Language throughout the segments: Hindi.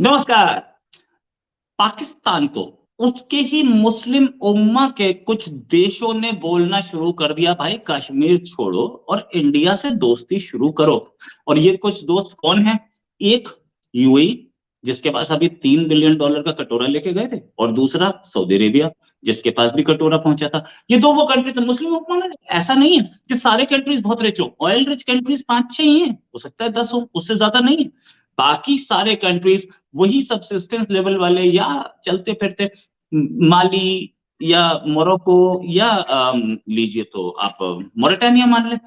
नमस्कार। पाकिस्तान को उसके ही मुस्लिम उम्मा के कुछ देशों ने बोलना शुरू कर दिया, भाई कश्मीर छोड़ो और इंडिया से दोस्ती शुरू करो। और ये कुछ दोस्त कौन है? एक यूएई, जिसके पास अभी $3 बिलियन का कटोरा लेके गए थे, और दूसरा सऊदी अरेबिया, जिसके पास भी कटोरा पहुंचा था। ये दो वो कंट्रीज मुस्लिम उम्मा में। ऐसा नहीं है कि सारे कंट्रीज बहुत रिच हो, ऑयल रिच कंट्रीज 5-6 ही हैं, हो सकता है 10 हो, उससे ज्यादा नहीं है। बाकी सारे कंट्रीज वही सबसिस्टेंस लेवल वाले, या चलते फिरते माली या मोरक्को, या लीजिए तो आप मोरिटानिया मान लें,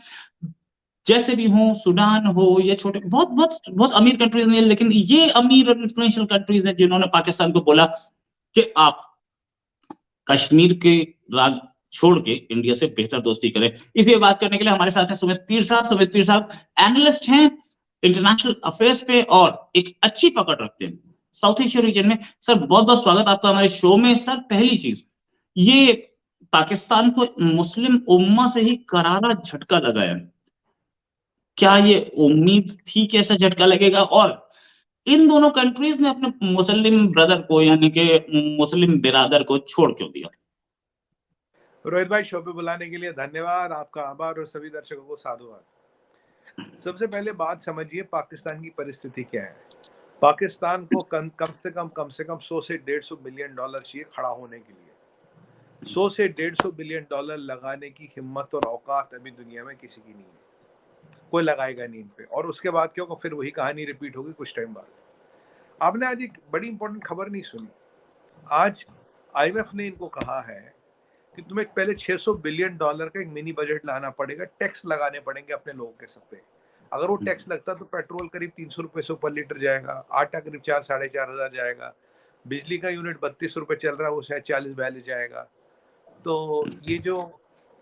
जैसे भी हो, सूडान हो, या छोटे बहुत बहुत बहुत अमीर कंट्रीज नहीं है, लेकिन ये अमीर और इन्फ्लुएंशियल कंट्रीज हैं जिन्होंने पाकिस्तान को बोला कि आप कश्मीर के राज छोड़ के इंडिया से बेहतर दोस्ती करें। इसी बात करने के लिए हमारे साथ हैं सुमित पीर साहब। सुमित पीर साहब एनालिस्ट हैं इंटरनेशनल अफेयर्स पे, और एक अच्छी पकड़ रखते हैं साउथ एशिया रीजन में। सर बहुत बहुत स्वागत आपका हमारे शो में। सर पहली चीज, ये पाकिस्तान को मुस्लिम उम्मा से ही करारा झटका लगा है। क्या ये उम्मीद थी कि ऐसा झटका लगेगा? और इन दोनों कंट्रीज ने अपने मुस्लिम ब्रदर को, यानी कि मुस्लिम बिरादर को छोड़ क्यों दिया? रोहित भाई, शो पे बुलाने के लिए धन्यवाद। आपका आभार और सभी दर्शकों को साधुवाद। सबसे पहले बात समझिए, पाकिस्तान की परिस्थिति क्या है। पाकिस्तान को कम से कम 100 से 150 बिलियन डॉलर चाहिए खड़ा होने के लिए। 100 से 150 बिलियन डॉलर लगाने की हिम्मत और औकात अभी दुनिया में किसी की नहीं है। कोई लगाएगा नहीं इन पे, और उसके बाद क्या होगा, फिर वही कहानी रिपीट होगी कुछ टाइम बाद। आपने आज एक बड़ी इंपॉर्टेंट खबर नहीं सुनी। आज IMF ने इनको कहा है कि तुम्हें पहले 600 बिलियन डॉलर का एक मिनी बजट लाना पड़ेगा, टैक्स लगाने पड़ेंगे अपने लोगों के सब पे। अगर वो टैक्स लगता तो पेट्रोल करीब 300 रुपए से ऊपर लीटर जाएगा, आटा करीब 4-4.5 जाएगा, बिजली का यूनिट 32 रुपए चल रहा है, वो शायद 40-42 जाएगा। तो ये जो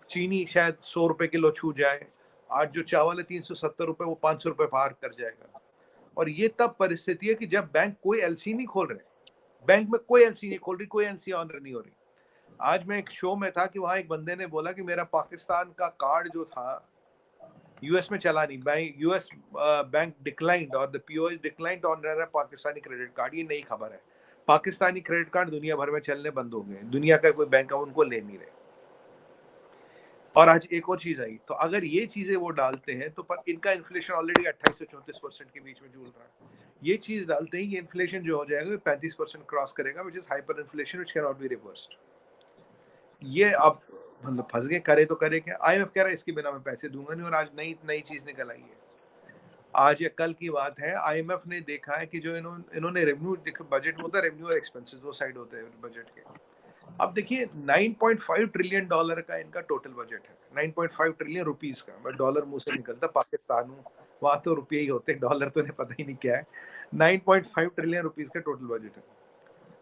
चीनी शायद 100 रुपए किलो छू जाए, आज जो चावल है 370 रुपए, वो 500 रुपए पार कर जाएगा। और ये तब परिस्थिति है कि जब बैंक कोई एलसी नहीं खोल रहे, बैंक में कोई एलसी नहीं खोल रही, कोई एलसी ऑनर नहीं हो रही। आज मैं एक शो में था कि वहां एक बंदे ने बोला कि मेरा पाकिस्तान का कार्ड जो था यूएस में चला नहीं, बैंक यूएस बैंक डिक्लाइंड और the POS declined on Pakistani credit card. ये नई खबर है। पाकिस्तानी क्रेडिट कार्ड दुनिया भर में चलने बंद हो गए, दुनिया का कोई बैंक उनको ले नहीं रहे। और आज एक और चीज आई, तो अगर ये चीजें वो डालते हैं तो पर इनका इन्फ्लेशन ऑलरेडी 28 से 34% के बीच में झूल रहा है। ये चीज डालते ही ये इन्फ्लेशन जो हो जाएगा 35% क्रॉस करेगा, which is hyper inflation which can not be reversed. ये अब मतलब फंस गए, करे तो करे क्या। IMF कह रहा है इसके बिना मैं पैसे दूंगा नहीं, और आज नई चीज निकल आई है। आज या कल की बात है, IMF ने देखा है कि जो इन्होंने रेवेन्यू देखो, बजट में होता है रेवेन्यू और एक्सपेंसेस, दो साइड होते हैं बजट के। अब देखिए 9.5 ट्रिलियन डॉलर का इनका टोटल बजट है। 9.5 ट्रिलियन रुपीस का, मैं डॉलर मुंह से निकलता, पाकिस्तान हूँ, वहां तो रुपये ही होते हैं, डॉलर तो नहीं, पता ही नहीं क्या है। 9.5 ट्रिलियन रुपीस का टोटल बजट है।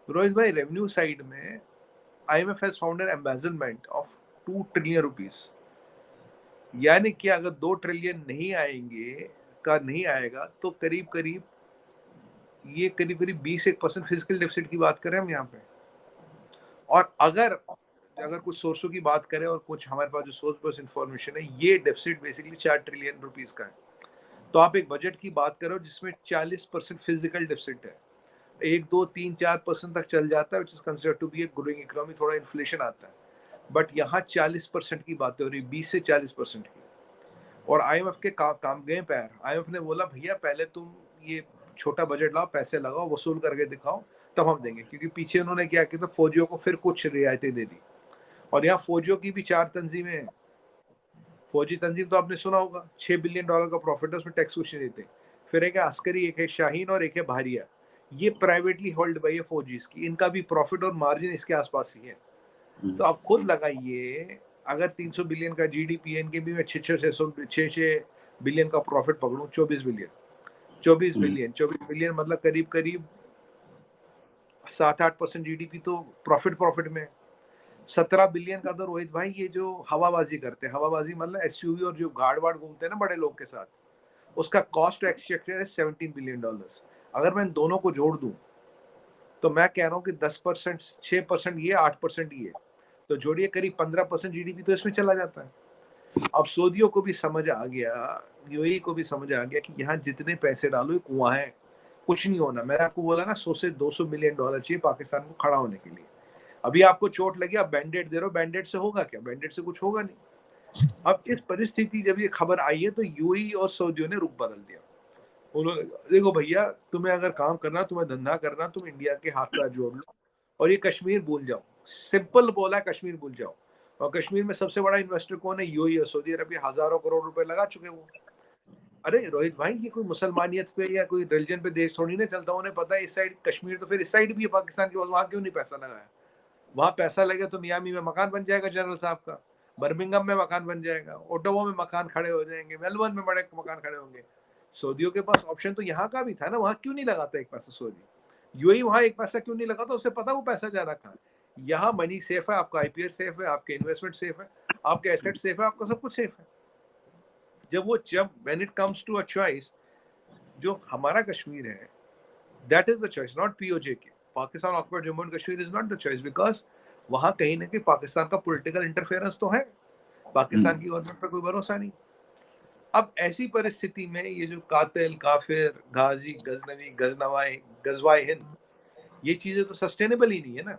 रोहित भाई, रेवेन्यू साइड में IMF has found an embezzlement of 2 trillion rupees. यानी कि अगर 2 ट्रिलियन नहीं आएगा तो करीब करीब 20% फिजिकल डेफिसिट की बात करें हम यहाँ पे। और अगर कुछ सोर्सों की बात करें और कुछ हमारे पास जो सोर्स बेस्ड इंफॉर्मेशन है, ये डेफिसिट बेसिकली 4 ट्रिलियन रुपीस का है। तो आप एक बजट की बात करो जिसमें 40% फिजिकल डेफिसिट है, 1-2-3-4% तक चल जाता है, which is considered to be a growing economy. थोड़ा इन्फ्लेशन आता है, बट यहाँ 40% की बातें हो रही, 20 से 40% की। और IMF के काम गए पैर। IMF ने बोला भैया पहले तुम ये छोटा बजट लाओ, पैसे लगाओ, वसूल करके दिखाओ, तब हम देंगे। क्योंकि पीछे उन्होंने क्या किया, तो फौजियों को फिर कुछ रियायतें दे दी। और यहाँ फौजियों की भी 4 तंजीमें हैं। फौजी तंजीम तो आपने सुना होगा, $6 बिलियन का प्रॉफिट है, उसमें टैक्स कुछ नहीं देते। फिर एक है अस्करी, एक है शाहीन और एक है भारिया। ये प्राइवेटली होल्ड बाई है फौजीज की, इनका भी प्रॉफिट और मार्जिन इसके आसपास ही है। तो आप खुद लगाइए, अगर 300 बिलियन का GDP है, इनके भी मैं 6 बिलियन का प्रॉफिट पकड़ूं, 24 बिलियन मतलब करीब करीब 7-8% GDP तो प्रॉफिट में। 17 बिलियन का तो रोहित भाई ये जो हवाबाजी करते हैं, हवाबाजी मतलब SUV और जो गार्ड वार्ड घूमते हैं ना बड़े लोग के साथ, उसका कॉस्ट एक्सचेंज है $17 बिलियन। अगर मैं इन दोनों को जोड़ दूं तो मैं कह रहा हूं कि 10%, 6% ये, 8% ये, तो जोड़िए करीब 15% GDP तो इसमें चला जाता है। अब सऊदियों को भी समझ आ गया, UAE को भी समझ आ गया कि यहाँ जितने पैसे डालो ये कुआं है, कुछ नहीं होना। मैंने आपको बोला ना 100 से 200 मिलियन डॉलर चाहिए पाकिस्तान को खड़ा होने के लिए। अभी आपको चोट लगी, आप बैंडेड दे रहे हो, बैंडेड से होगा क्या? बैंडेड से कुछ होगा नहीं। अब इस परिस्थिति जब ये खबर आई है तो यूएई और सऊदियों ने रुख बदल दिया। उन्होंने देखो भैया, तुम्हें अगर काम करना, तुम्हें धंधा करना, तुम इंडिया के हाथ पैर जोड़ लो और ये कश्मीर भूल जाओ। सिंपल बोला, कश्मीर भूल जाओ। और कश्मीर में सबसे बड़ा इन्वेस्टर कौन है? यूएई और सऊदी अरबिया। हजारों करोड़ रुपए लगा चुके वो। अरे रोहित भाई, ये कोई मुसलमानियत पे या कोई रिलीजन पे देश थोड़ी ना चलता। उन्हें पता है इस साइड कश्मीर, तो फिर इस साइड भी है पाकिस्तान के पास, वहां क्यों नहीं पैसा लगाया? वहां पैसा लगे तो मियामी में मकान बन जाएगा जनरल साहब का, बर्मिंगम में मकान बन जाएगा, ओटावा में मकान खड़े हो जाएंगे, मेलबर्न में बड़े मकान खड़े होंगे। सऊदियों के पास ऑप्शन तो यहाँ का भी था ना, वहां क्यों नहीं लगाता एक पैसा सऊदी? यूएई वहां एक पैसा क्यों नहीं लगाता? उसे पता वो पैसा जा रखा है। यहाँ मनी सेफ है, आपका आईपीएल सेफ है, आपके इन्वेस्टमेंट सेफ है, आपके एसेट सेफ है, आपका सब कुछ सेफ है। जब when it comes to a choice, जो हमारा कश्मीर है, that is the choice, not POJ के। Pakistan occupied Jammu and Kashmir is not the choice, because वहां कहीं ना कहीं पाकिस्तान का पॉलिटिकल इंटरफेरेंस तो है, पाकिस्तान की गवर्नमेंट पर कोई भरोसा नहीं। अब ऐसी परिस्थिति में ये जो कातिल, काफिर, गाजी, गजनवी, गजवाए हिंद, ये चीजें तो सस्टेनेबल ही नहीं है ना।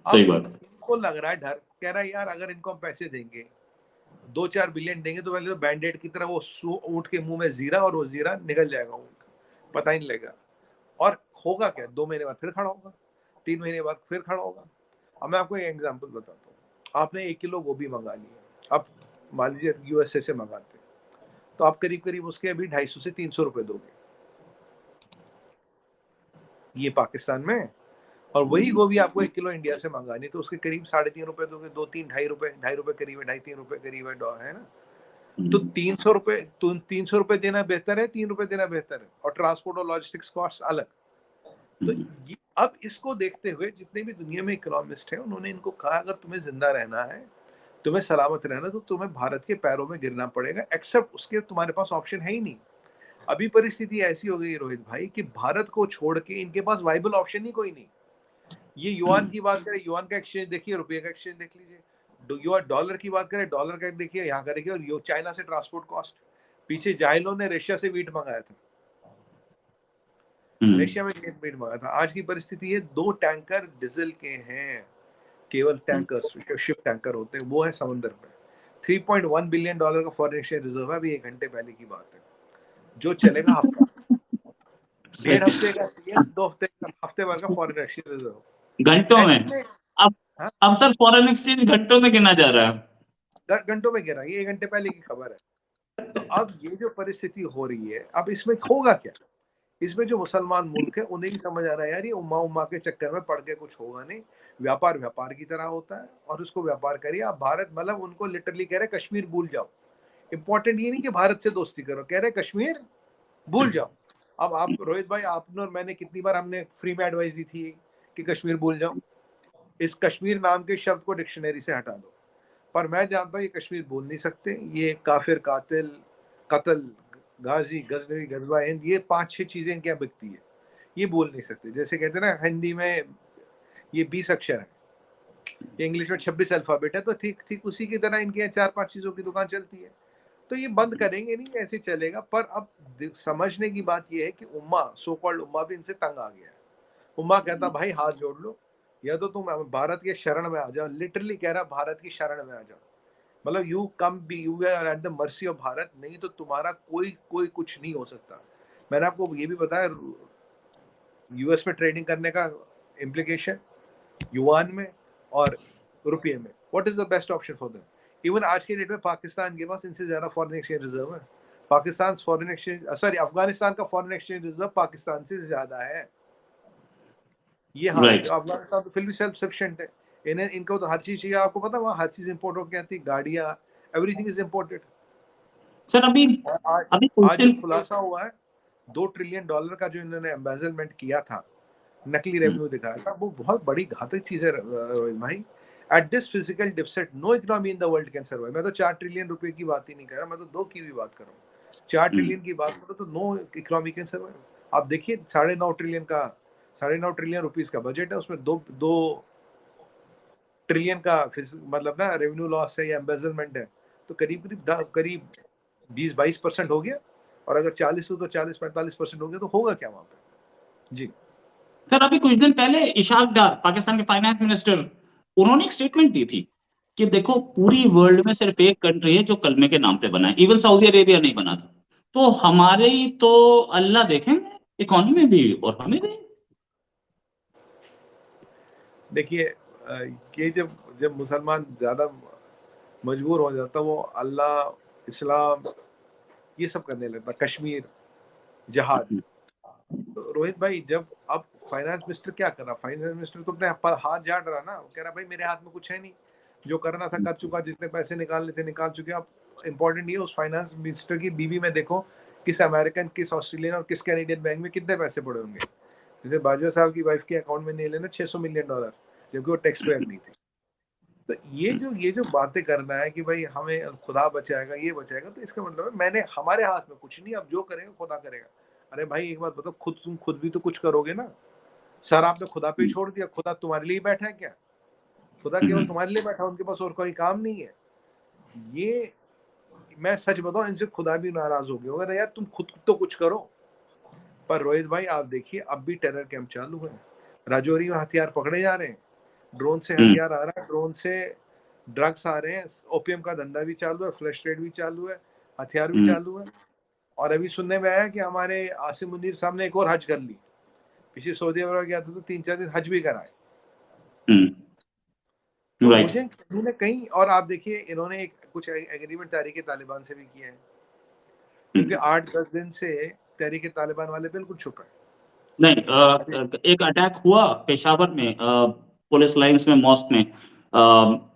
सही बात। इनको लग रहा है डर, कह रहा है यार अगर इनको हम पैसे देंगे, 2-4 बिलियन देंगे, तो पहले तो बैंडेड की तरह वो ऊँट के मुंह में जीरा, और वो जीरा निकल जाएगा, पता ही नहीं लगेगा। और होगा क्या? 2 महीने बाद फिर खड़ा होगा, 3 महीने बाद फिर खड़ा होगा। अब मैं आपको एक एग्जांपल बताता हूँ। आपने 1 किलो गोभी मंगा लिया, आप मान लीजिए यूएसए से मंगाते, तो आप करीब करीब उसके अभी 250 से 300 रुपए दोगे, ये पाकिस्तान में। और वही गोभी आपको 1 किलो इंडिया से मंगानी, तो उसके करीब 3.5 रुपए दोगे, 2-3, ढाई रुपए करीब है, 2.5-3 रुपए करीब है ना। तो 300 रुपए देना बेहतर है, 3 रुपए देना बेहतर है, और ट्रांसपोर्ट और लॉजिस्टिक्स कॉस्ट अलग। तो अब इसको देखते हुए जितने भी दुनिया में इकोनॉमिस्ट हैं, उन्होंने इनको कहा अगर तुम्हें जिंदा रहना है, तुम्हें सलामत रहना, तो तुम्हें भारत के पैरों में गिरना पड़ेगा, एक्सेप्ट उसके तुम्हारे पास ऑप्शन है ही नहीं। अभी परिस्थिति ऐसी हो गई रोहित भाई कि भारत को छोड़ के इनके पास वाइबल ऑप्शन ही कोई नहीं। ये युआन की बात करें, युआन का एक्सचेंज देखिए, रुपये का एक्सचेंज देख लीजिए। डॉलर की बात करें, डॉलर का देखिए, यहाँ का देखिए। और चाइना से ट्रांसपोर्ट कॉस्ट, पीछे जाहिलों ने रशिया से वीट मंगाया था, रशिया में वीट मंगाया था। आज की परिस्थिति है 2 टैंकर डीजल के हैं, केवल टैंकर्स, जो शिप टैंकर होते हैं, वो है समंदर में। $3.1 बिलियन का फॉरेन एक्सचेंज रिजर्व है, अभी 1 घंटे पहले की बात है, जो चलेगा हफ्ता, 1.5 हफ्ते का, 2 हफ्ते भर का फॉरेन एक्सचेंज रिजर्व घंटों में। अब सर फॉरेन एक्सचेंज घंटों में गिना जा रहा है, घंटों में गिरा, ये 1 घंटे पहले की खबर है। तो अब ये जो परिस्थिति हो रही है, अब इसमें होगा क्या? इसमें जो मुसलमान मुल्क है उन्हें भी समझ आ रहा है यार, ये उम्मा के चक्कर में पड़ के कुछ होगा नहीं। व्यापार व्यापार की तरह होता है, और उसको व्यापार करिए आप। भारत मतलब उनको लिटरली कह रहे कश्मीर भूल जाओ। इंपॉर्टेंट ये नहीं कि भारत से दोस्ती करो, कह रहे कश्मीर भूल जाओ। अब आप रोहित भाई, आपने और मैंने कितनी बार हमने फ्री में एडवाइस दी थी कि कश्मीर भूल जाओ, इस कश्मीर नाम के शब्द को डिक्शनरी से हटा दो। पर मैं जानता हूँ ये कश्मीर बोल नहीं सकते। ये काफिर, कातिल, कत्ल, गाजी, गजनवी, गजवा हिंद, ये 5-6 चीजें इनके यहाँ बिकती है, ये बोल नहीं सकते। जैसे कहते हैं ना हिंदी में ये 20 अक्षर है, इंग्लिश में 26 अल्फाबेट है, तो ठीक ठीक उसी की तरह इनके यहाँ 4-5 चीजों की दुकान चलती है। तो ये बंद करेंगे नहीं, ऐसे चलेगा। पर अब समझने की बात ये है कि उम्मा, सो कॉल्ड उम्मा भी इनसे तंग आ गया है। उम्मा कहता भाई हाथ जोड़ लो, या तो तुम भारत के शरण में आ जाओ। लिटरली कह रहा भारत की शरण में आ जाओ, मतलब you come be, you are at the mercy of Bharat, नहीं तो तुम्हारा कोई कुछ नहीं हो सकता। मैंने आपको ये भी बताया यूएस में ट्रेडिंग करने का इम्प्लीकेशन, युआन में और रुपये में। What is the best option for them? Even आज के डेट में पाकिस्तान के पास इनसे ज्यादा फॉरेन एक्सचेंज रिजर्व है। Pakistan foreign exchange, sorry, Afghanistan का फॉरेन एक्सचेंज रिजर्व पाकिस्तान से ज्यादा है। ये हाँ, अफगानिस्तान तो फिर भी सेल्फ सफिशिएंट है। इनको तो हर चीज चाहिए। आपको पता है वहाँ हर चीज इंपोर्ट होकर आती है, गाड़ियाँ, एवरीथिंग इज इंपोर्टेड। सर अभी आज जो खुलासा हुआ है $2 ट्रिलियन का जो इन्होंने एम्बेजलमेंट किया था, नकली रेवेन्यू दिखाया था, वो बहुत बड़ी घातक चीज है भाई। At this physical deficit no economy in the world can survive. मैं तो 4 ट्रिलियन रुपए की बात ही नहीं कर रहा, मैं तो 2 की भी बात कर रहा हूँ। 4 ट्रिलियन की बात करो तो नो इकोनॉमी कैन सर्वाइव। आप देखिए 9.5 ट्रिलियन रुपीस का बजट है, उसमें 2 ट्रिलियन का मतलब ना रेवेन्यू लॉस है या एम्बेजलमेंट है, तो करीब 20-22% हो गया। और अगर 40 हो तो 40-45% हो गया, तो होगा क्या वहां पे? जी। सर अभी कुछ दिन पहले इशाक डार, पाकिस्तान के फाइनेंस मिनिस्टर, उन्होंने एक स्टेटमेंट दी थी कि देखो पूरी वर्ल्ड में सिर्फ एक कंट्री है जो कलमे के नाम पे बना है, इवन सऊदी अरेबिया नहीं बना था। तो हमारे ही तो अल्लाह देखेंगे इकोनॉमी में भी और हमें भी। देखिए ये जब जब मुसलमान ज्यादा मजबूर हो जाता वो अल्लाह, इस्लाम, ये सब करने लगता, कश्मीर, जहाद। तो रोहित भाई जब अब फाइनेंस मिनिस्टर क्या कर रहा, फाइनेंस मिनिस्टर तो अपने पर हाथ झाड़ रहा ना, वो कह रहा भाई मेरे हाथ में कुछ है नहीं, जो करना था कर चुका, जितने पैसे निकालने थे निकाल चुके। अब इंपॉर्टेंट ये उस फाइनेंस मिनिस्टर की बीवी में देखो किस अमेरिकन, किस ऑस्ट्रेलियन और किस कैनेडियन बैंक में कितने पैसे पड़े होंगे। जैसे बाजवा साहब की वाइफ के अकाउंट में नहीं लेना $600 मिलियन, जबकि वो टैक्स पेयर नहीं थी। तो ये जो बातें करना है कि भाई हमें खुदा बचाएगा, ये बचाएगा, तो इसका मतलब है मैंने, हमारे हाथ में कुछ नहीं, अब जो करेगा खुदा करेगा। अरे भाई एक बात बताओ, तुम खुद भी तो कुछ करोगे ना। सर आपने खुदा पे छोड़ दिया, खुदा तुम्हारे लिए बैठा है क्या? खुदा केवल तुम्हारे लिए बैठा, उनके पास और कोई काम नहीं है। ये मैं सच बताऊं, इनसे खुदा भी नाराज हो गया होगा, यार तुम खुद तो कुछ करो। पर रोहित भाई आप देखिए अब भी टेरर कैंप चालू है, राजौरी में हथियार पकड़े जा रहे हैं, ड्रोन से हथियार आ रहा है, ड्रोन से ड्रग्स आ रहे हैं, ओपीएम का धंधा भी चालू है, फ्लैश ट्रेड भी चालू है, हथियार भी चालू है। और अभी सुनने में आया कि हमारे आसिम मुनीर साहब ने एक और हज कर ली, पीछे सऊदी अरब गया था तो 3-4 दिन हज भी कराए। तो राइट। मुझे कहीं ना कहीं, और आप देखिए इन्होंने एक कुछ एग्रीमेंट तहरीक तालिबान से भी किया है, क्योंकि 8-10 दिन से तहरीक तालिबान वाले बिल्कुल चुप है। नहीं, एक अटैक हुआ पेशावर में, पुलिस लाइंस में, मॉस्क में,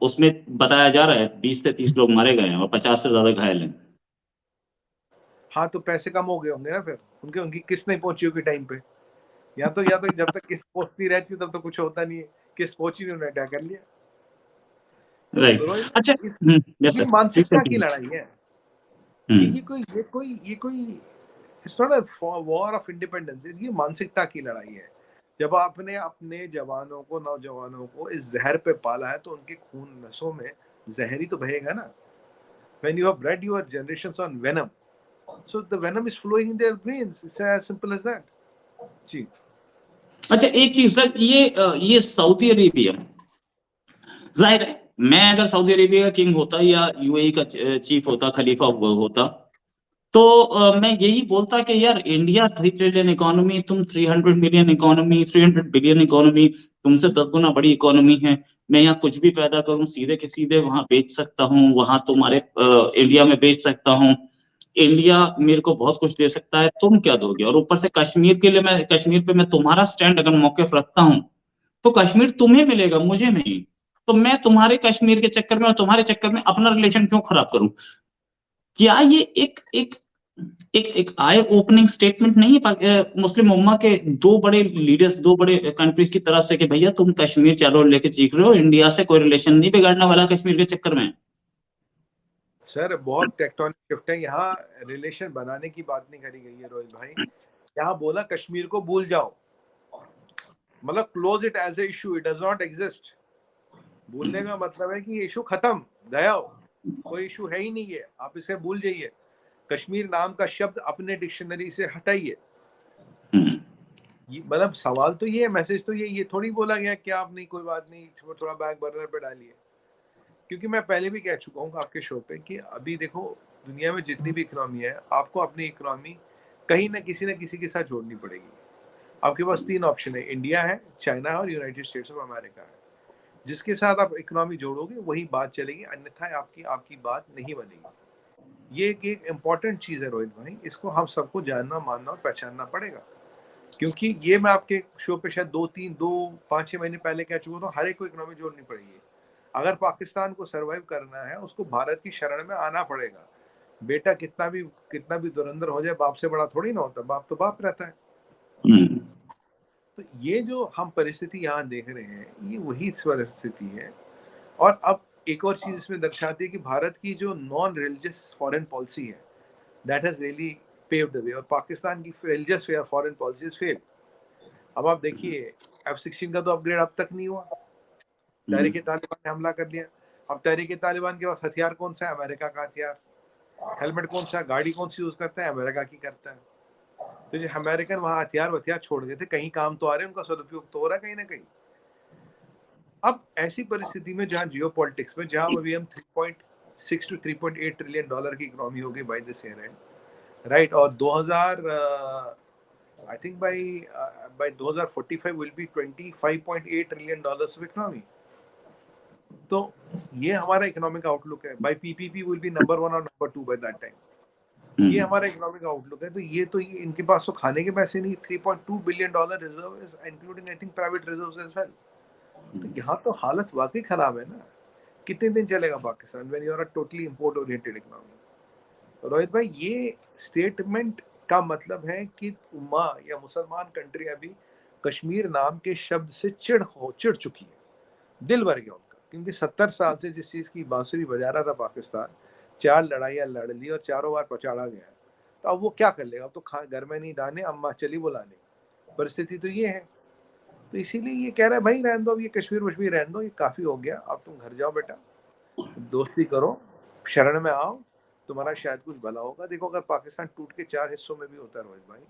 उसमें बताया जा रहा है 20 से 30 लोग मारे गए हैं और 50 से ज्यादा घायल हैं। हाँ तो पैसे कम हो गए होंगे ना फिर, उनके उनकी किस्त नहीं पहुंची होगी टाइम पे, या तो जब तक किस्त पहुंचती रहती है तब तक कुछ होता नहीं है, किस्त पहुंची नहीं, उन्होंने अटैक कर लिया। तो राइट। रोहित अच्छा। यस ये सर, प्लीज मानसिकता की कंटिन्यू। लड़ाई है। ये कोई it's not a war of independence, ये मानसिकता की लड़ाई है। जब आपने अपने जवानों को, नौजवानों को इस जहर पे पाला है तो उनके खून नसों में जहर ही तो बहेगा ना। when you have bred your generations on venom, so the venom is flowing in their veins, it's as simple as that। जी। अच्छा एक चीज सर, ये सऊदी अरेबिया, जाहिर है मैं अगर सऊदी अरेबिया का किंग होता या यूएई का चीफ होता, खलीफा होता, तो मैं यही बोलता कि यार इंडिया 3 ट्रिलियन इकोनॉमी, तुम 300 मिलियन इकोनॉमी, 300 बिलियन इकोनॉमी, तुमसे 10 गुना बड़ी इकोनॉमी है। मैं यहाँ कुछ भी पैदा करूं सीधे के सीधे वहां बेच सकता हूँ, वहां तुम्हारे इंडिया में बेच सकता हूँ। इंडिया मेरे को बहुत कुछ दे सकता है, तुम क्या दोगे? और ऊपर से कश्मीर के लिए, मैं कश्मीर पे मैं तुम्हारा स्टैंड अगर मौके रखता हूँ तो कश्मीर तुम्हें मिलेगा, मुझे नहीं। तो मैं तुम्हारे कश्मीर के चक्कर में और तुम्हारे चक्कर में अपना रिलेशन क्यों खराब करूं? क्या ये एक एक एक एक आई ओपनिंग स्टेटमेंट नहीं है मुस्लिम उम्मा के दो बड़े लीडर्स, दो बड़े कंट्रीज की तरफ से कि भैया तुम कश्मीर चारों ओर लेके चीख रहे हो, इंडिया से कोई रिलेशन नहीं बिगाड़ने वाला कश्मीर के चक्कर में। सर बहुत टेक्टोनिक शिफ्ट है यहाँ, रिलेशन बनाने की बात नहीं करी गई है रोहित भाई। यहाँ बोला कश्मीर को भूल जाओ, मतलब close it as a issue, it does not exist. भूलने का मतलब है कि ये इशू खत्म, गया हो, कोई इशू है ही नहीं है, आप इसे भूल जाइए। कश्मीर नाम का शब्द अपने डिक्शनरी से हटाइए। मतलब सवाल तो ये है, मैसेज तो ये थोड़ी बोला गया कि आप नहीं कोई बात नहीं, थोड़ा बैक बर्नर पे डालिए। क्योंकि मैं पहले भी कह चुका हूँ आपके शो पे कि अभी देखो दुनिया में जितनी भी इकोनॉमी है, आपको अपनी इकोनॉमी कहीं ना किसी के साथ जोड़नी पड़ेगी। आपके पास 3 ऑप्शन है, इंडिया है, चाइना है और यूनाइटेड स्टेट्स ऑफ अमेरिका है। जिसके साथ आप इकोनॉमी जोड़ोगे वही बात चलेगी, अन्यथा आपकी आपकी बात नहीं बनेगी। ये एक इम्पॉर्टेंट चीज है रोहित भाई, इसको हम सबको जानना, मानना और पहचानना पड़ेगा। क्योंकि ये मैं आपके शो पे शायद 5-6 महीने पहले कह चुका हूँ, हर एक को इकोनॉमी जोड़नी पड़ेगी। अगर पाकिस्तान को सरवाइव करना है उसको भारत की शरण में आना पड़ेगा। बेटा कितना भी धुरंधर हो जाए, बाप से बड़ा थोड़ी ना होता, बाप तो बाप रहता है। तो ये जो हम परिस्थिति यहाँ देख रहे हैं ये वही परिस्थिति है। और अब एक और चीज इसमें दर्शाती है कि भारत की जो नॉन रिलीजियस फॉरेन पॉलिसी है, that has really paved the way, और पाकिस्तान की religious foreign policy is failed. अब आप देखिए F-16 का तो अपग्रेड अब तक नहीं हुआ, तहरीक तालिबान ने हमला कर लिया। अब तहरीक तालिबान के पास हथियार कौन सा है? अमेरिका का हथियार। हेलमेट कौन सा, गाड़ी कौन सी यूज करता है? अमेरिका की करता है। तो जो अमेरिकन वहां हथियार छोड़ गए थे, कहीं काम तो आ रहे हैं, उनका सदुपयोग तो हो रहा है कहीं ना कहीं। अब ऐसी परिस्थिति में जहां जियो पॉलिटिक्स में, जहां अभी हम 3.6 to 3.8 ट्रिलियन डॉलर की इकोनॉमी हो गई by this year end, right, और 2000 I think by 2045 will be 25.8 trillion dollars of economy. तो ये हमारा इकोनॉमिक आउटलुक है। By PPP will be number 1 और नंबर 2 बाय दैट टाइम। ये हमारा इकोनॉमिक आउटलुक है। तो ये इनके पास तो खाने के पैसे नहीं। 3.2 billion dollar reserve is including I think private reserves as well. तो यहाँ तो हालत वाकई खराब है ना। कितने दिन चलेगा Pakistan when you are a totally import oriented economy. Rohit भाई, ये स्टेटमेंट का मतलब है कि उम्मा या मुसलमान कंट्री अभी कश्मीर नाम के शब्द से चिढ़ चुकी है, दिल भर गया उनका। क्योंकि 70 साल से जिस चीज की बांसुरी बजा रहा था पाकिस्तान, 4 लड़ाइयां लड़ ली और चारों बार पछाड़ा गया। तो अब वो क्या कर लेगा? अब तो घर में नहीं दाने, अम्मा चली बुलाने। परिस्थिति तो ये है। तो इसीलिए ये कह रहा है भाई रहने दो, अब ये कश्मीर वश्मीर रहने दो, ये काफी हो गया, अब तुम घर जाओ बेटा, दोस्ती करो, शरण में आओ, तुम्हारा शायद कुछ भला होगा। देखो, अगर पाकिस्तान टूट के 4 हिस्सों में भी होता है रोहित भाई,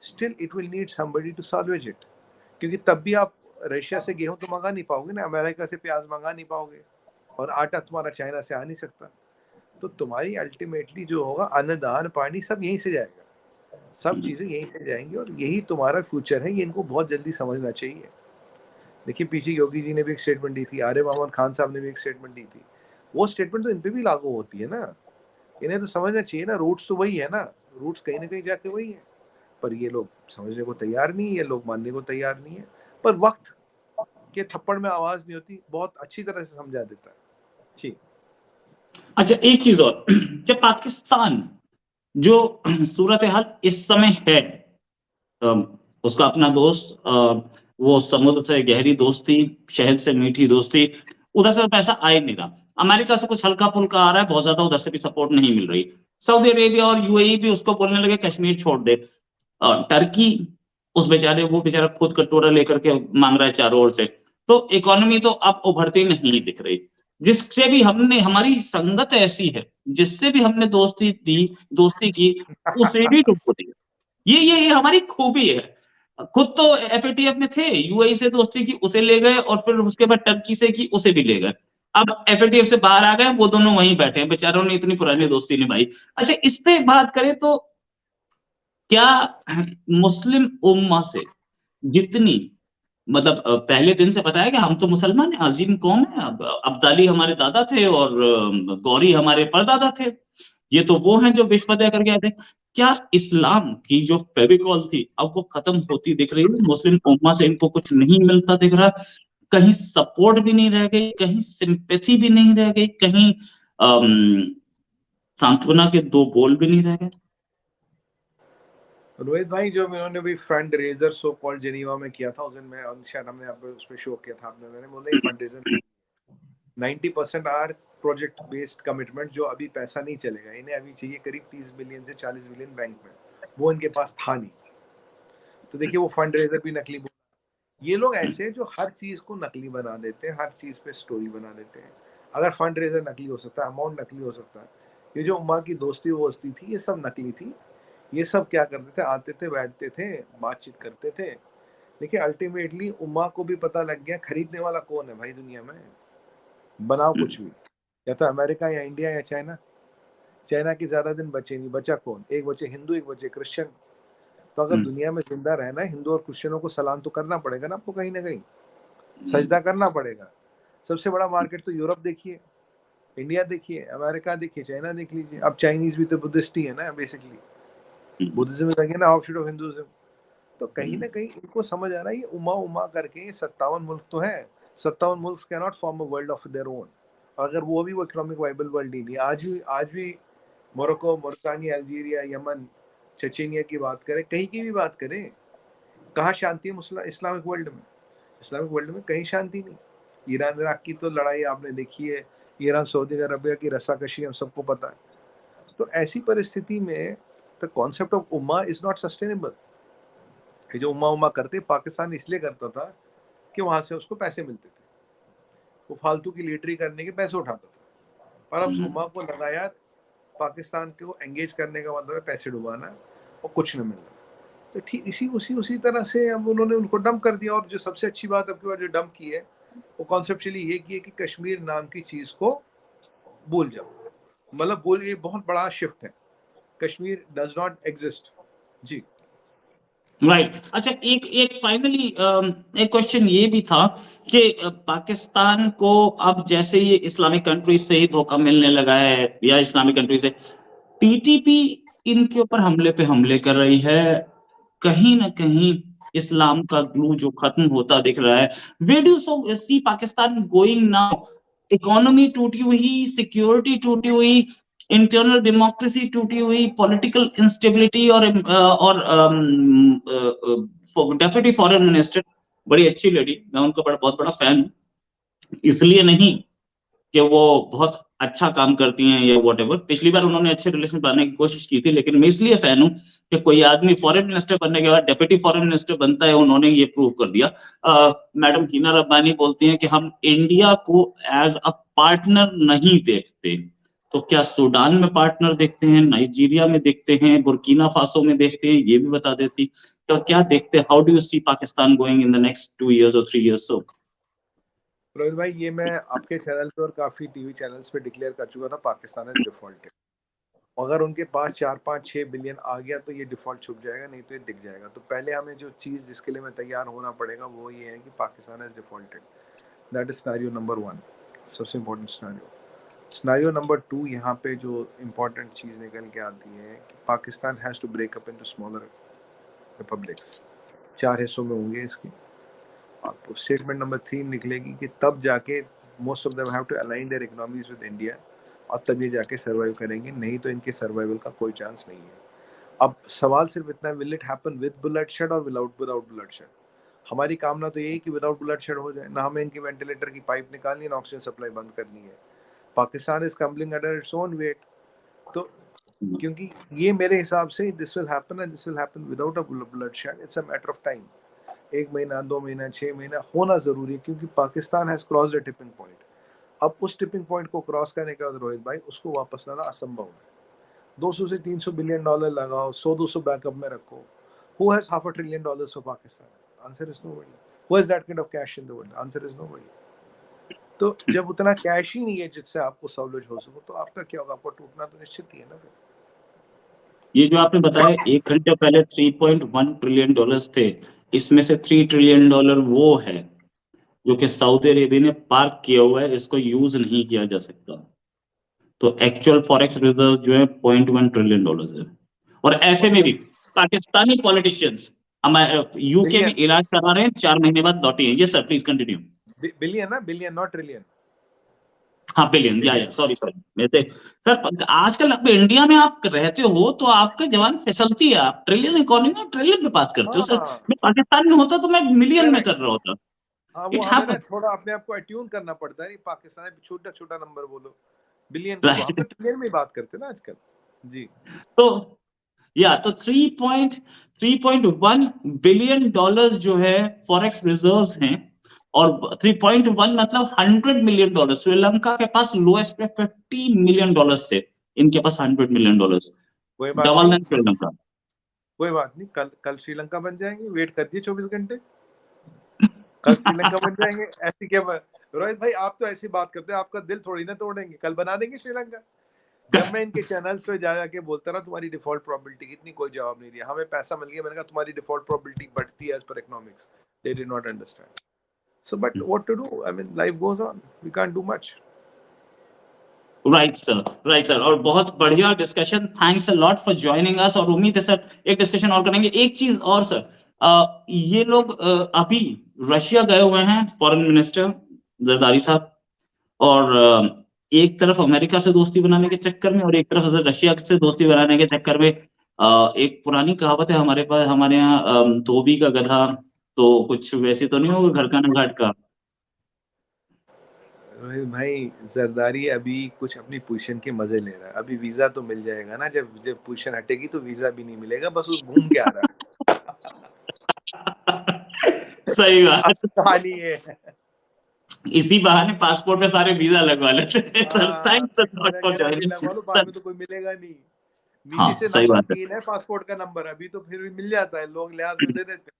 still it will need somebody to salvage it. क्योंकि तब भी आप रशिया से गेहूं तो मंगा नहीं पाओगे ना, अमेरिका से प्याज मंगा नहीं पाओगे, और आटा तुम्हारा चाइना से आ नहीं सकता। तो तुम्हारी अल्टीमेटली जो होगा, अन्नदान पानी सब यहीं से जाएगा, सब चीजें यहीं से जाएंगी, और यही तुम्हारा फ्यूचर है। ये इनको बहुत जल्दी समझना चाहिए। देखिए, पीछे योगी जी ने भी एक स्टेटमेंट दी थी, आरिफ मोहम्मद खान साहब ने भी एक स्टेटमेंट दी थी। वो स्टेटमेंट तो इन पे भी लागू होती है ना। इन्हें तो समझना चाहिए ना, रूट्स तो वही है ना, रूट्स कहीं ना कहीं जाके वही है। पर ये लोग समझने को तैयार नहीं है, ये लोग मानने को तैयार नहीं है। पर वक्त के थप्पड़ में आवाज नहीं होती, बहुत अच्छी तरह से समझा देता है। जी। अच्छा, एक चीज और, जब पाकिस्तान जो सूरत हाल इस समय है, उसका अपना दोस्त, वो समुद्र से गहरी दोस्ती, शहद से मीठी दोस्ती, उधर से पैसा आ ही नहीं रहा। अमेरिका से कुछ हल्का फुल्का आ रहा है, बहुत ज्यादा उधर से भी सपोर्ट नहीं मिल रही। सऊदी अरेबिया और यूएई भी उसको बोलने लगे कश्मीर छोड़ दे। टर्की, वो बेचारा खुद कटोरा लेकर के मांग रहा है चारों ओर से। तो इकोनॉमी तो अब उभरती नहीं दिख रही। जिससे भी हमने, हमारी संगत ऐसी है, जिससे भी हमने दोस्ती की, उसे भी डुबो दिया। ये हमारी खूबी है। खुद तो एफएटीएफ में थे, यूएई से दोस्ती की, उसे ले गए, और फिर उसके बाद टर्की से की, उसे भी ले गए। अब एफएटीएफ से बाहर आ गए, वो दोनों वहीं बैठे हैं, बेचारों ने इतनी पुरानी दोस्ती निभाई। अच्छा, इस पे बात करें तो क्या मुस्लिम उम्मा से जितनी, मतलब पहले दिन से पता है कि हम तो मुसलमान हैं, अजीम कौम है। अब अब्दाली हमारे दादा थे और गौरी हमारे परदादा थे। ये तो वो हैं जो विश्व फतेह करके आए थे। क्या इस्लाम की जो फेविकॉल थी, अब वो खत्म होती दिख रही है? मुस्लिम उम्मा से इनको कुछ नहीं मिलता दिख रहा। कहीं सपोर्ट भी नहीं रह गई, कहीं सिंपैथी भी नहीं रह गई, कहीं सांत्वना के दो बोल भी नहीं रह गए। रोहित भाई, जो इन्होंने भी fund raiser so called Geneva में किया था उस दिन, मैं शायद हमने आपको उस पे शो किया था, आपने, मैंने बोला fund raiser 90% are project based commitment, जो अभी पैसा नहीं चलेगा। इन्हें अभी चाहिए करीब 30 बिलियन से 40 बिलियन बैंक में, वो इनके पास था नहीं। तो देखिए, वो फंड रेजर भी नकली। ये लोग ऐसे हैं जो हर चीज को नकली बना देते हैं, हर चीज पे स्टोरी बना देते हैं। अगर फंड रेजर नकली हो सकता है, अमाउंट नकली हो सकता है, ये जो उम्मा की दोस्ती वोस्ती थी, ये सब नकली थी। ये सब क्या करते थे? आते थे, बैठते थे, बातचीत करते थे। देखिए, अल्टीमेटली उम्मा को भी पता लग गया खरीदने वाला कौन है भाई दुनिया में। बनाओ कुछ भी, या तो अमेरिका या इंडिया या चाइना। चाइना की ज्यादा दिन बचे नहीं, बचा कौन? एक बचे हिंदू, एक बचे क्रिश्चियन। तो अगर दुनिया में जिंदा रहना है, हिंदू और क्रिश्चियनों को सलाम तो करना पड़ेगा ना आपको, कहीं ना कहीं सजदा करना पड़ेगा। सबसे बड़ा मार्केट तो यूरोप देखिए, इंडिया देखिए, अमेरिका देखिए, चाइना देख लीजिए। अब चाइनीज भी तो बुद्धिस्ट ही है ना बेसिकली। बुद्धिज्म है ना, ऑफशूट ऑफ हिंदुइज्म। तो कहीं ना कहीं इनको समझ आ रहा है, ये उमा उमा करके ये 57 मुल्क तो है। 57 मुल्क can not form a world of their own. अगर वो भी वो इकोनॉमिक वाइबल वर्ल्ड ही नहीं। आज भी मोरक्को, मोरतानिया, अल्जीरिया, यमन, चेचेनिया की बात करें, कहीं की भी बात करें, कहाँ शांति है इस्लामिक वर्ल्ड में? इस्लामिक वर्ल्ड में कहीं शांति नहीं। ईरान इराक की तो लड़ाई आपने देखी है, ईरान सऊदी अरबिया की रस्साकशी हम सबको पता है। तो ऐसी परिस्थिति में the concept of Umma is not sustainable. ये जो उम्मा उम्मा करते, पाकिस्तान इसलिए करता था कि वहां से उसको पैसे मिलते थे, वो फालतू की लीटरी करने के पैसे उठाता था। और अब उम्मा को लगा यार, पाकिस्तान को एंगेज करने का मतलब है पैसे डुबाना और कुछ न मिलना। तो ठीक इसी उसी उसी तरह से अब उन्होंने उनको डंप कर दिया। और जो सबसे अच्छी बात अब की बार जो डंप की है वो कॉन्सेप्चुअली ये की है कि कश्मीर नाम की चीज को भूल जाओ। मतलब बोल ये बहुत बड़ा शिफ्ट है, कश्मीर डज नॉट एग्जिस्ट। जी राइट अच्छा एक एक फाइनली एक क्वेश्चन ये भी था कि पाकिस्तान को अब जैसे ये इस्लामिक कंट्रीज से ही धोखा मिलने लगा है या इस्लामिक कंट्री से टीटीपी इनके ऊपर हमले पे हमले कर रही है, कहीं ना कहीं इस्लाम का ग्लू जो खत्म होता दिख रहा है। Where do so see Pakistan going now? Economy टूटी हुई, सिक्योरिटी टूटी हुई, इंटरनल डेमोक्रेसी टूटी हुई, पॉलिटिकल इंस्टेबिलिटी और डेप्यूटी फॉरेन मिनिस्टर बड़ी अच्छी लेडी, मैं उनका बहुत बड़ा फैन हूँ, इसलिए नहीं कि वो बहुत अच्छा काम करती हैं या व्हाटएवर। पिछली बार उन्होंने अच्छे रिलेशन बनाने की कोशिश की थी, लेकिन मैं इसलिए फैन हूं कि कोई आदमी फॉरेन मिनिस्टर बनने के बाद डेप्यूटी फॉरेन मिनिस्टर बनता है, उन्होंने ये प्रूव कर दिया। मैडम हिना रब्बानी बोलती हैं कि हम इंडिया को एज अ पार्टनर नहीं देखते। तो क्या सूडान में पार्टनर देखते हैं, नाइजीरिया में देखते हैं, बुर्किना फासो में देखते हैं, ये भी बता देती। तो क्या देखते हैं? How do you see Pakistan going in the next 2 years or 3 years? So Rohit भाई, ये मैं आपके चैनल पे और काफी टीवी चैनल्स पे डिक्लेयर कर चुका था, पाकिस्तान इज डिफॉल्टेड। अगर उनके पास 4-5-6 बिलियन आ गया तो ये डिफॉल्ट छुप जाएगा, नहीं तो ये दिख जाएगा। तो पहले हमें जो चीज़ जिसके लिए हमें तैयार होना पड़ेगा वो ये है कि Pakistan is defaulted. That is scenario number 1, सबसे इम्पोर्टेंट सिनेरियो। सिनेरियो नंबर 2, यहाँ पे जो इम्पोर्टेंट चीज़ निकल के आती है कि Pakistan has to break up into smaller republics. 4 हिस्सों में होंगे इसके। आपको स्टेटमेंट नंबर 3 निकलेगी कि तब जाके most of them have to align their economies with India, और तब ये जाके सर्वाइव करेंगे, नहीं तो इनके सर्वाइवल का कोई चांस नहीं है। अब सवाल सिर्फ इतना, will it happen with bloodshed और विदाउट ब्लडशेड? हमारी कामना तो यही कि विदाउट ब्लडशेड हो जाए, ना हमें इनकी वेंटिलेटर की पाइप निकालनी है, ना ऑक्सीजन सप्लाई बंद करनी है। Pakistan is crumbling under its own weight. तो क्योंकि ये मेरे हिसाब से this will happen, and this will happen without a bloodshed. It's a matter of time. 1 महीना, 2 महीना, 6 महीना होना जरूरी है, क्योंकि Pakistan has crossed the tipping point. अब उस टिपिंग पॉइंट को क्रॉस करने के बाद रोहित भाई, उसको वापस लाना असंभव है। 200 से 300 बिलियन डॉलर लगाओ, 100-200 बैकअप में रखो। Who has $500 billion for Pakistan? Answer is nobody. Who has that kind of cash in the world? Answer is nobody. तो जब उतना कैश ही नहीं है जिससे आपको सवलज हो सको, तो आपका क्या होगा? आपको टूटना तो निश्चित ही है ना फिर। ये जो आपने बताया 1 घंटे पहले $3.1 ट्रिलियन थे, इसमें से $3 ट्रिलियन वो है जो कि सऊदी अरेबिया ने पार्क किया हुआ है, इसको यूज नहीं किया जा सकता। तो एक्चुअल फॉरेक्स रिजर्व जो है $0.1 ट्रिलियन है। और ऐसे में भी पाकिस्तानी पॉलिटिशियंस हमारे यूके में बिलियन, इलाज करा रहे हैं, 4 महीने बाद लौटे हैं। ये सर प्लीज कंटिन्यू। बिलियन ना, बिलियन नॉट ट्रिलियन। हाँ बिलियन, या सॉरी सॉरी वैसे सर आजकल अब इंडिया में आप रहते हो तो आपका जवान फिसलती है, आप ट्रिलियन इकोनॉमी और ट्रिलियन में बात करते हो सर। हाँ मैं पाकिस्तान में होता तो मैं मिलियन में करेक्ट। कर रहा होता। हाँ, वो इट हमें ना हैपेंस। थोड़ा अपने आप को अट्यून करना पड़ता है। पाकिस्तान में छोटा छोटा नंबर बोलो, बिलियन को हम तो राइट। ट्रिलियन में बात करते हैं ना आजकल। जी तो या तो 3.1 बिलियन डॉलर्स जो है फॉरेक्स रिजर्व्स हैं, और 3.1 मतलब $100 मिलियन। श्रीलंका के पास लोएस्ट पे $50 मिलियन थे, इनके पास $100 मिलियन, कोई बात डबल नहीं, देन श्रीलंका। कोई बात नहीं, कल कल श्रीलंका बन जाएंगे। वेट कर दिए 24 घंटे, कल श्रीलंका बन जाएंगे। ऐसी क्या रोहित भाई, आप तो ऐसी बात करते हैं, आपका दिल थोड़ी ना तोड़ेंगे, कल बना देंगे श्रीलंका। जब मैं इनके चैनल्स पे जा जाके बोलता रहा तुम्हारी डिफॉल्ट प्रोबेबिलिटी कितनी, कोई जवाब नहीं दिया। हमें पैसा मिल गया, मैंने कहा तुम्हारी डिफॉल्ट प्रोबेबिलिटी बढ़ती है एज पर economics. They did not understand. So but what to do, I mean life goes on, we can't do much. Right sir, right sir, और बहुत बढ़िया discussion, thanks a lot for joining us. और उम्मीद है सर एक डिस्कशन और करेंगे। एक चीज और सर, ये लोग अभी रशिया गए हुए हैं फॉरेन मिनिस्टर जरदारी साहब, और एक तरफ अमेरिका से दोस्ती बनाने के चक्कर में और एक तरफ रशिया से दोस्ती बनाने के चक्कर में, एक पुरानी कहावत है हमारे पास, हमारे यहाँ, धोबी का गधा तो कुछ वैसे तो नहीं होगा, घर का ना घाट का। रोहित भाई, जरदारी अभी कुछ अपनी पोजीशन के मजे ले रहा है। अभी वीजा तो मिल जाएगा ना, जब जब पोजीशन हटेगी तो वीजा भी नहीं मिलेगा, बस वो घूम के आ रहा सही है। बात। कहानी ये है। इसी बहाने पासपोर्ट में सारे वीजा लगवा लेते हैं सर। हाँ, थैंक्स अ लॉट मेरा फॉर कहना है, अभी ज्वाइनिंग लगवा लो, बाद सर। में तो कोई मिलेगा नहीं। नीचे हाँ, से सही बात है। नामुमकिन है पासपोर्ट का नंबर, अभी तो फिर भी मिल जाता है, लोग लिहाज में दे देते हैं,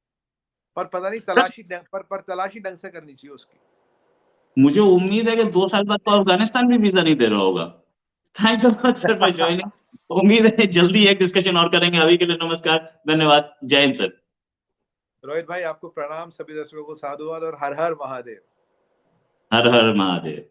पर पता नहीं तलाशी पर तलाशी ढंग से करनी चाहिए उसकी। मुझे उम्मीद है कि 2 साल बाद तो अफगानिस्तान भी वीजा नहीं दे रहा होगा। Thanks a lot sir for joining. उम्मीद है जल्दी एक डिस्कशन और करेंगे। अभी के लिए नमस्कार, धन्यवाद, जय हिंद सर। रोहित भाई आपको प्रणाम, सभी दर्शकों को साधुवाद और हर हर महादेव। हर हर महादेव।